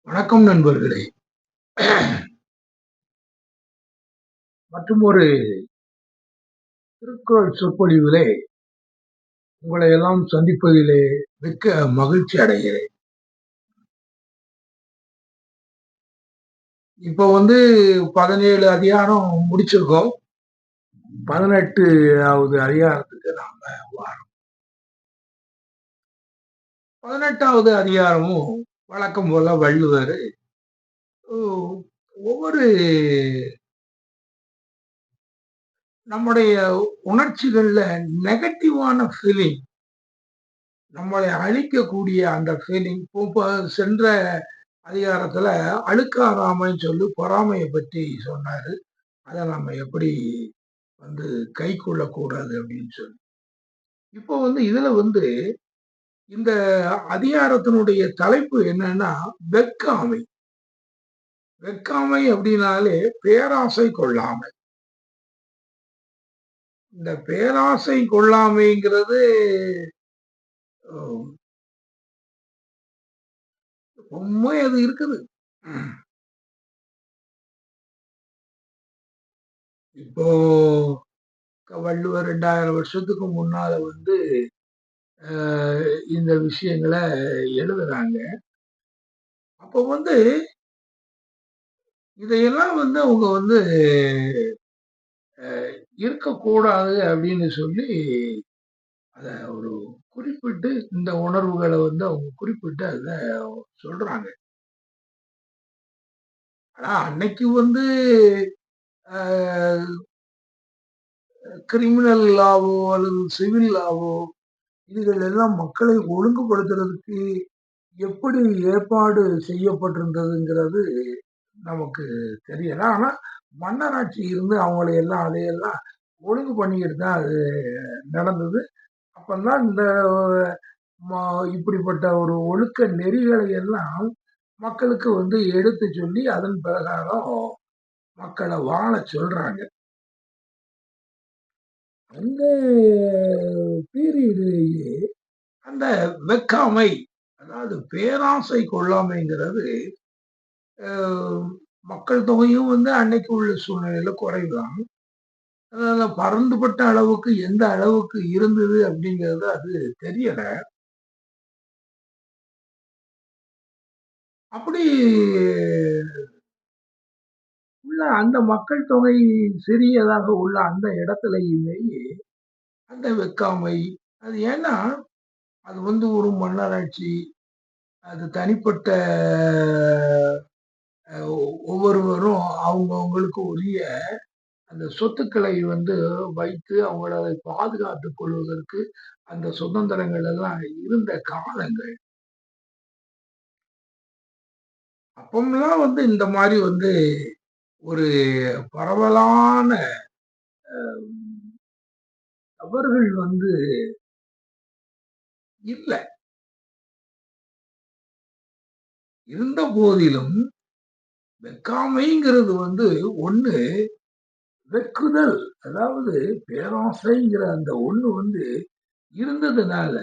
வணக்கம் நண்பர்களே. மற்றும் ஒரு திருக்குறள் சொற்பொழிவிலே உங்களை எல்லாம் சந்திப்பதிலே மிக்க மகிழ்ச்சி அடைகிறேன். இப்ப 17 அதிகாரம் முடிச்சிருக்கோம். 18வது அதிகாரத்துக்கு நாம வாரோம். 18வது அதிகாரமும் வழக்கம் போல வள்ளுவர் ஒவ்வொரு நம்முடைய உணர்ச்சிகள்ல நெகட்டிவான ஃபீலிங் நம்மளை அழிக்கக்கூடிய அந்த ஃபீலிங் சென்ற அதிகாரத்துல அழுக்காராமைன்னு சொல்லி பொறாமையை பற்றி சொன்னாரு. அதை நம்ம எப்படி கை கொள்ளக்கூடாது அப்படின்னு சொல்லி. இப்போ இதுல இந்த அதிகாரத்தினுடைய தலைப்பு என்னன்னா வெட்காமை. வெட்காமை அப்படின்னாலே பேராசை கொள்ளாமை. இந்த பேராசை கொள்ளாமைங்கிறது ரொம்ப அது இருக்குது. இப்போ வள்ளுவர் 2000 வருஷத்துக்கு முன்னால இந்த விஷயங்களை எழுதுறாங்க. அப்போ இதையெல்லாம் அவங்க இருக்கக்கூடாது அப்படின்னு சொல்லி அத ஒரு குறிப்பிட்டு இந்த உணர்வுகளை அவங்க குறிப்பிட்டு அத சொல்றாங்க. ஆனா அன்னைக்கு கிரிமினல் லாவோ அல்லது சிவில் லாவோ இதுகள் எல்லாம் மக்களை ஒழுங்குபடுத்துறதுக்கு எப்படி ஏற்பாடு செய்யப்பட்டிருந்ததுங்கிறது நமக்கு தெரியல. ஆனா மன்னராட்சி இருந்து அவங்களை எல்லாம் அதையெல்லாம் ஒழுங்கு பண்ணிக்கிட்டு தான் அது நடந்தது. அப்பதான் இந்த இப்படிப்பட்ட ஒரு ஒழுக்க நெறிகளை எல்லாம் மக்களுக்கு எடுத்து சொல்லி அதன் பிரகாரம் மக்களை வாழ சொல்றாங்க. அந்த பீரியட்லேயே அந்த வெக்காமை, அதாவது பேராசை கொள்ளாமைங்கிறது மக்கள் தொகையும் அன்னைக்கு உள்ள சூழ்நிலையில குறைவுதான். பறந்துபட்ட அளவுக்கு எந்த அளவுக்கு இருந்தது அப்படிங்கிறது அது தெரியல. அப்படி உள்ள அந்த மக்கள் தொகை சிறியதாக உள்ள அந்த இடத்துலயுமேயே அந்த வெக்காமை, அது ஏன்னா அது ஒரு மன்னராட்சி, அது தனிப்பட்ட ஒவ்வொருவரும் அவங்கவுங்களுக்கு உரிய அந்த சொத்துக்களை வைத்து அவங்கள அதை பாதுகாத்துக் கொள்வதற்கு அந்த சுதந்திரங்கள் எல்லாம் இருந்த காலங்கள். அப்பமெல்லாம் இந்த மாதிரி ஒரு பரவலான தவறுகள் இல்ல. இருந்த போதிலும் வெக்காமைங்கிறது ஒண்ணு வெக்குதல், அதாவது பேராசைங்கிற அந்த ஒண்ணு இருந்ததுனால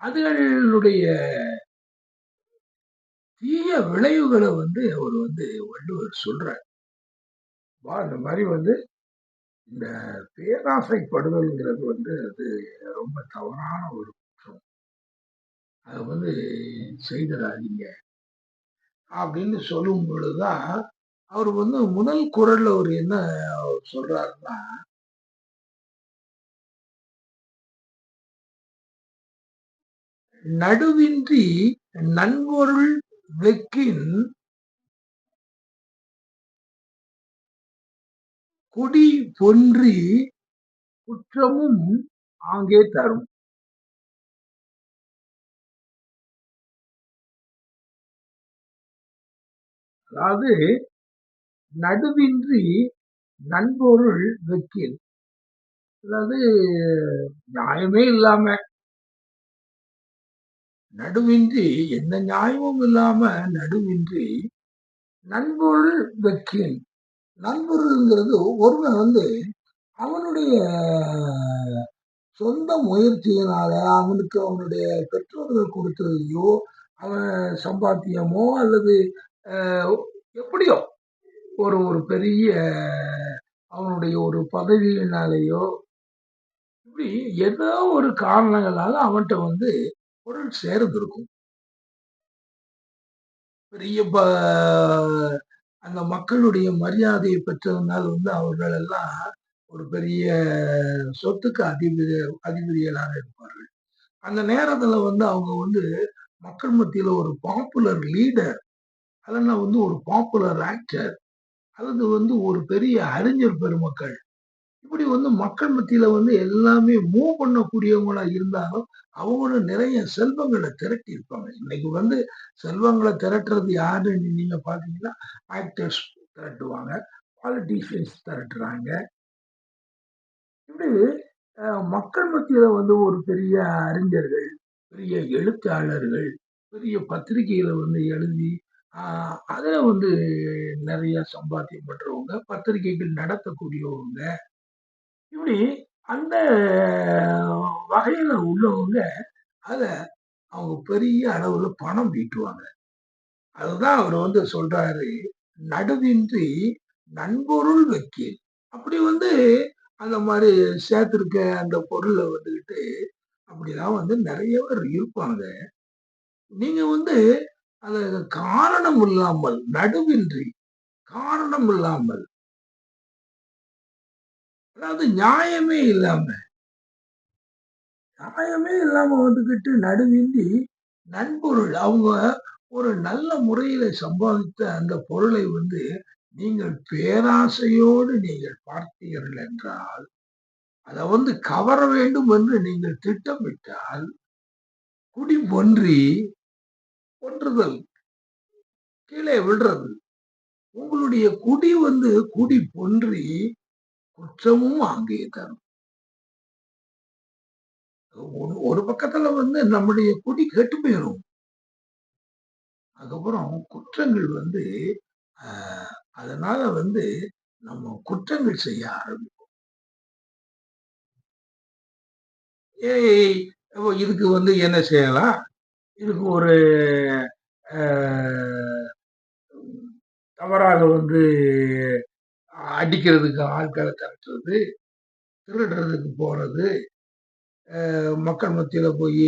அதுகளுடைய தீய விளைவுகளை அவர் வள்ளுவர் சொல்றார். இந்த மாதிரி இந்த பேராசைப்படுதல்ங்கிறது அது ரொம்ப தவறான ஒரு குற்றம். அதை செய்திடாதீங்க அப்படின்னு சொல்லும் பொழுதுதான் அவர் முதல் குரல்ல அவர் என்ன சொல்றாருன்னா, நடுவின்றி நன்பொருள் வெக்கின் குடி பொன்றி குற்றமும் ஆங்கே தரும். அதாவது நடுவின்றி நன்பொருள் வெக்கின், அதாவது நியாயமே இல்லாம, நடுவின்றி எந்த நியாயமும் இல்லாம நடுவின்றி நன்பொருள் வெக்கின். நண்பர்கள்ங்கிறது ஒருவன் அவனுடைய சொந்த முயற்சியினால அவனுக்கு அவனுடைய பெற்றோர்கள் கொடுத்ததையோ, அவன் சம்பாத்தியமோ அல்லது எப்படியோ ஒரு ஒரு பெரிய அவனுடைய ஒரு பதவியினாலேயோ இப்படி ஏதோ ஒரு காரணங்களால அவன்கிட்ட வந்து பொருள் சேர்ந்திருக்கும். பெரிய அந்த மக்களுடைய மரியாதையை பெற்றதுனால வந்து அவர்கள் எல்லாம் ஒரு பெரிய சொத்துக்கு அதிபதிகளாக இருப்பார்கள். அந்த நேரத்துல வந்து அவங்க வந்து மக்கள் மத்தியில ஒரு பாப்புலர் லீடர், அல்லனா வந்து ஒரு பாப்புலர் ஆக்டர், அல்லது வந்து ஒரு பெரிய அறிஞர் பெருமக்கள், இப்படி வந்து மக்கள் மத்தியில வந்து எல்லாமே மூவ் பண்ணக்கூடியவங்களா இருந்தாலும், அவங்களும் நிறைய செல்வங்கள திரட்டி இருப்பாங்க. இன்னைக்கு வந்து செல்வங்கள திரட்டுறது யாருன்னு நீங்க பார்த்தீங்கன்னா, ஆக்டர்ஸ் திரட்டுவாங்க, பாலிட்டிஷியன்ஸ் திரட்டுறாங்க. இப்படி மக்கள் மத்தியில வந்து ஒரு பெரிய அறிஞர்கள், பெரிய எழுத்தாளர்கள், பெரிய பத்திரிகைகள வந்து எழுதி, அதுல வந்து நெறைய சம்பாத்தியம் பண்றவங்க, பத்திரிகைகள் நடத்தக்கூடியவங்க, இப்படி அந்த வகையில உள்ளவங்க, அத அவங்க பெரிய அளவுல பணம் ஈட்டுவாங்க. அதுதான் அவரு வந்து சொல்றாரு, "நடுவின்றி நன்பொருள் வைக்கீல்." அப்படி வந்து அந்த மாரி சேர்த்திருக்க அந்த பொருள வந்துகிட்டு, அப்படிலாம் வந்து நெறைய பேர் இருப்பாங்க. நீங்க வந்து அத காரணம் இல்லாமல், நடுவின்றி, காரணம் இல்லாமல், அதாவது நியாயமே இல்லாம வந்துகிட்டு நடுவின்றி நன்பொருள் அவங்க ஒரு நல்ல முறையில சம்பாதித்த அந்த பொருளை வந்து நீங்கள் பேராசையோடு நீங்கள் பார்த்தீர்கள் என்றால், அத வந்து கவர வேண்டும் என்று நீங்கள் திட்டமிட்டால், குடி பொன்றி கொன்றுதல், கீழே விழுறது. உங்களுடைய குடி வந்து குடி பொன்றி குற்றமும் அங்கே தரும். ஒரு பக்கத்துல வந்து நம்முடைய குடி கெட்டு போயிரும். அதுக்கப்புறம் குற்றங்கள் வந்து அ அதனால வந்து நம்ம குற்றங்கள் செய்ய ஆரம்பிப்போம். ஏய் ஓ இதுக்கு வந்து என்ன செய்யலாம்? இதுக்கு ஒரு அ தவறாக வந்து அடிக்கிறதுக்கு ஆட்கள திரட்டுறது, திருடுறதுக்கு போறது, மக்கள் மத்தியில போயி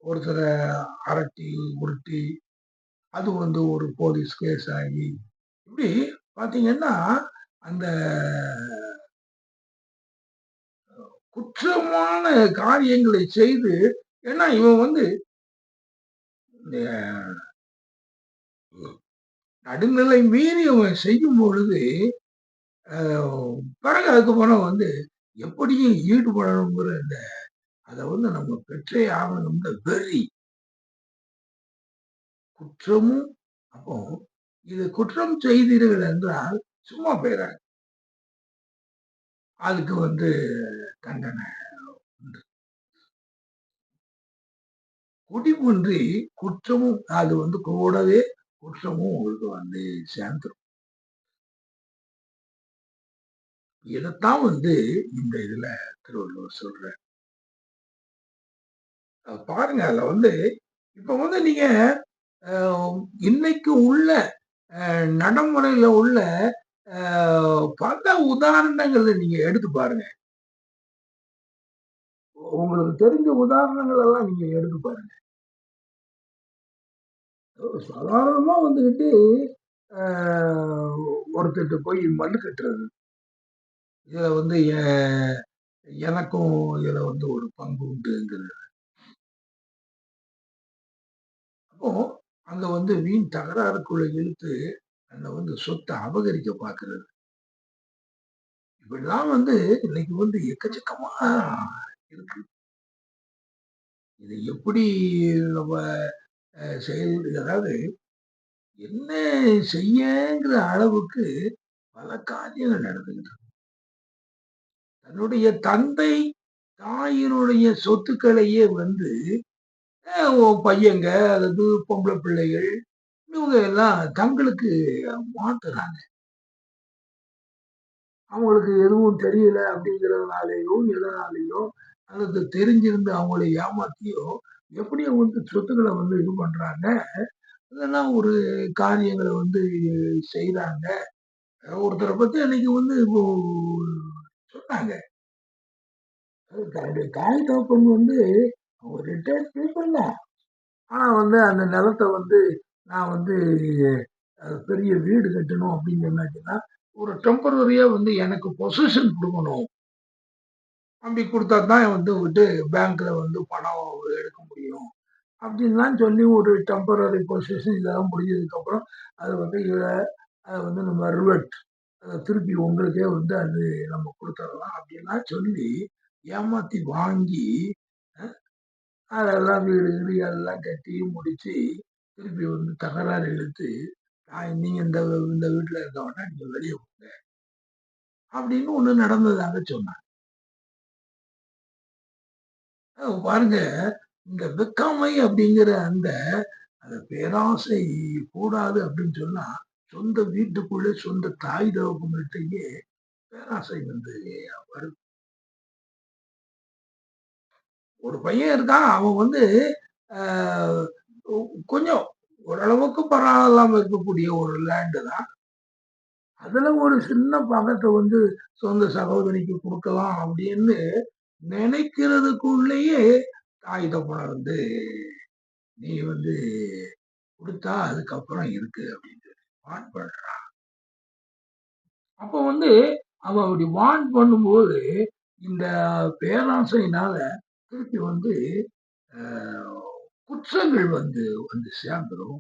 ஒருத்தர அரட்டி, உருட்டி, அது வந்து ஒரு போலீஸ் கேஸ் ஆகி, இப்படி பார்த்தீங்கன்னா, அந்த குற்றமான காரியங்களை செய்து ஏன்னா இவன் வந்து அ நடுநிலை மீறி அவன் செய்யும் பொழுது, அ பிறகு அதுக்கப்புறம் வந்து எப்படியும் ஈடுபடணுங்கிற அத வந்து நம்ம பெற்றே ஆகணும்ன்ற வெறி, குற்றமும் அப்போ இது குற்றம் செய்தீர்கள் என்றால் சும்மா போயிறாது. அதுக்கு வந்து தண்டனை உண்டு. குடிபொன்றி குற்றமும் அது வந்து கூடவே குற்றமும் உங்களுக்கு வந்து சேர்ந்துரும். இதத்தான் வந்து இந்த இதுல திருவள்ளுவர் சொல்றார். பாருங்க அதுல வந்து இப்ப வந்து நீங்க அ இன்னைக்கு உள்ள நடைமுறையில உள்ள அ பல உதாரணங்கள நீங்க எடுத்து பாருங்க. உங்களுக்கு தெரிஞ்ச உதாரணங்கள் எல்லாம் நீங்க எடுத்து பாருங்க. சாதாரணமா வந்துகிட்டு அ ஒருத்தர்ட்ட போய் மல்லு கட்டுறது. இதுல வந்து எனக்கும் இதுல வந்து ஒரு பங்கு உண்டுங்கிறது. அப்போ அங்க வந்து வீண் தகராறுக்குள்ள இழுத்து அந்த வந்து சொத்த அபகரிக்க பார்க்கிறது. இப்படிலாம் வந்து இன்னைக்கு வந்து எக்கச்சக்கமா இருக்கு. இது எப்படி நம்ம அதாவது என்ன செய்யங்கிற அளவுக்கு பல காரியங்கள் நடந்துகிட்டு இருக்கு. தன்னுடைய தந்தை, தாயினுடைய சொத்துக்களையே வந்து உன் பையங்க அல்லது பொம்பள பிள்ளைகள் இவங்க எல்லாம் தங்களுக்கு மாத்துறாங்க. அவங்களுக்கு எதுவும் தெரியல அப்படிங்கிறதுனாலயோ, எதனாலயோ அல்லது தெரிஞ்சிருந்து அவங்கள ஏமாத்தியோ, எப்படியோ வந்து சொத்துக்கள வந்து இது பண்றாங்க. இதெல்லாம் ஒரு காரியங்கள வந்து செய்றாங்க. ஒருத்தர பத்தி அன்னைக்கு வந்து இப்போ சொன்னாங்க. தன்னுடைய தாய் தகப்பன் வந்து அவங்க ரிட்டயர்ட் பீப்பிள் தான். ஆனா வந்து அந்த நிலத்த வந்து நான் வந்து பெரிய வீடு கட்டணும் அப்படின்னு சொன்னாச்சுன்னா, ஒரு டெம்பரரியா வந்து எனக்கு பொசஷன் குடுக்கணும். அப்படி குடுத்தா தான் வந்து பேங்க்ல வந்து பணம் எடுக்க முடியும். அப்படின்லாம் சொல்லி ஒரு டெம்பரரி பொசிஷன் இதெல்லாம் முடிஞ்சதுக்கப்புறம், அது வந்து அத வந்து நம்ம அத திருப்பி உங்களுக்கே வந்து அது நம்ம குடுத்துறலாம் அப்படின்லாம் சொல்லி, ஏமாத்தி வாங்கி, அ அதெல்லாம் வீடு கீடு எல்லாம் கட்டி முடிச்சு, திருப்பி வந்து தகராறு இழுத்து, நீங்க இந்த இந்த வீட்ல இருக்க வேண்டாம். நீங்க வெளிய போங்க. அப்படின்னு ஒண்ணு நடந்ததாக சொன்னாங்க. பாருங்க, இந்த வெக்காமை அப்படிங்கிற அந்த பேராசை கூடாது அப்படின்னு சொன்னா, சொந்த வீட்டுக்குள்ளே சொந்த தாய் தகப்பன்கிட்டயே பேராசை வந்து வருது. ஒரு பையன் இருக்கான். அவன் வந்து அ கொஞ்சம் ஓரளவுக்கு பரவாயில்லாம இருக்கக்கூடிய ஒரு லேண்ட் தான். அதுல ஒரு சின்ன பாகத்த வந்து சொந்த சகோதரிக்கு குடுக்கலாம் அப்படின்னு நினைக்கிறதுக்குள்ளேயே தாய் தகப்பன வந்து நீ வந்து குடுத்தா அதுக்கப்புறம் இருக்கு அப்படின்னு வார்ன் பண்றான். அப்ப வந்து அவன் அப்படி வார்ன் பண்ணும்போது, இந்த பேராசையினால திருப்பி வந்து அ குற்றங்கள் வந்து வந்து சேர்ந்துரும்.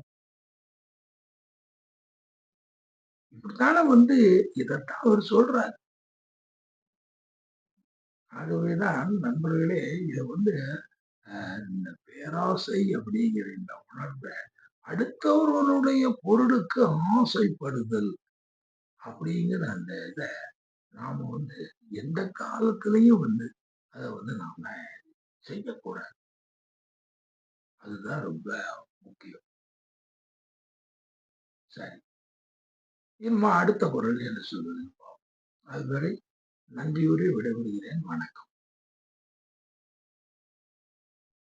இப்படித்தானே வந்து இதத்தான் அவர் சொல்றாரு. ஆகவேதான் நண்பர்களே, இத வந்து இந்த பேராசை அப்படிங்கிற இந்த உணர்வ அடுத்தவர்களுடைய பொருளுக்கு ஆசைப்படுதல் அப்படிங்கிற அந்த இத நாம வந்து எந்த காலத்திலயும் வந்து அத வந்து நாம செய்யக்கூடாது. அதுதான் ரொம்ப முக்கியம். சரி. இனிமே அடுத்த குரல் என்ன சொல்லுதுன்னு பார்ப்போம். அதுவரை நன்றியுரை விடைபெறுகிறேன். வணக்கம்.